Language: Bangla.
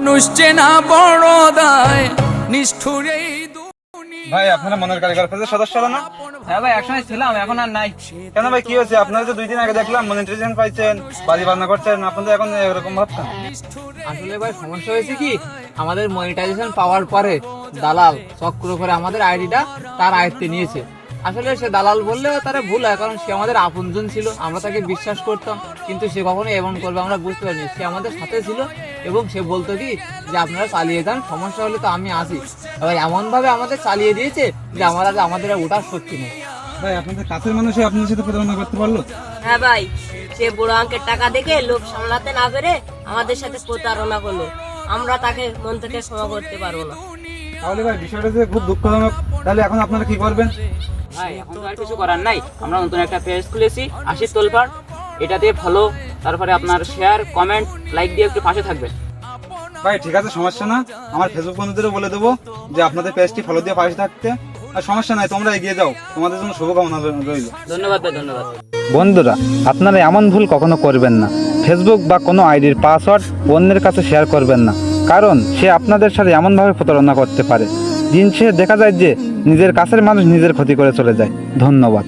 নুসছে না বড় দায় নিষ্ঠুর এই দুনিয়া। ভাই আপনারা মনের কারিগর পেজের সদস্য না? হ্যাঁ ভাই, একসময় ছিলাম, এখন আর নাই। কেন ভাই, কি হয়েছে? আপনারা তো 2 দিন আগে দেখলাম মনিটাইজেশন পাইছেন, বাজি বাজনা করছেন, আপনাদের এখন এরকম ভাবছেন? আসলে ভাই সমস্যা হয়েছে কি, আমাদের মনিটাইজেশন পাওয়ার পরে দালাল চক্র করে আমাদের আইডিটা তার আয়ত্তে নিয়েছে। আসলে সে দালাল বললেও তারা ভুল হয়, কারণ সে আমাদের আপনজন ছিল, আমরা তাকে বিশ্বাস করতাম, কিন্তু সে কখনো এমন করবে আমরা বুঝতে পারিনি। সে আমাদের সাথে ছিল এবং সে বলতো কি যে আপনারা চালিয়ে যান, সমস্যা হলে তো আমি আসি। এবার এমন ভাবে আমাদের চালিয়ে দিয়েছে যে আমাদের আর ওঠার শক্তি নেই। ভাই আপনাদের কাছের মানুষই আপনাদের সাথে প্রতারণা করতে পারলো? হ্যাঁ ভাই, সে বড় অঙ্কের টাকা দেখে লোভ সামলাতে না পেরে আমাদের সাথে প্রতারণা করলো। আমরা তাকে মন থেকে ক্ষমা করতে পারবো না। তাহলে ভাই বিষয়টা যে খুব দুঃখজনক। তাহলে এখন আপনারা কি করবেন? ভাই এখন তো আর কিছু করার নাই, আমরা নতুন একটা পেজ খুলেছি আশিস তোলপাড়, এটাতে ফলো, তারপরে আপনার শেয়ার, কমেন্ট, লাইক দিয়ে একটু পাশে থাকবেন। ভাই ঠিক আছে, সমস্যা না। আমার ফেসবুক বন্ধুদেরও বলে দেবো যে আপনাদের পেজটি ফলো দিয়ে পাশে থাকতে। আর সমস্যা নাই, তোমরা এগিয়ে যাও, তোমাদের জন্য শুভকামনা রইল। ধন্যবাদ ভাই, ধন্যবাদ। বন্ধুরা, আপনারা এমন ভুল কখনো করবেন না। ফেসবুক বা কোনো আইডির পাসওয়ার্ড অন্যের কাছে শেয়ার করবেন না, কারণ সে আপনাদের সাথে এমনভাবে প্রতারণা করতে পারে। দিন শেষে দেখা যায় যে নিজের কাছের মানুষ নিজের ক্ষতি করে চলে যায়। ধন্যবাদ।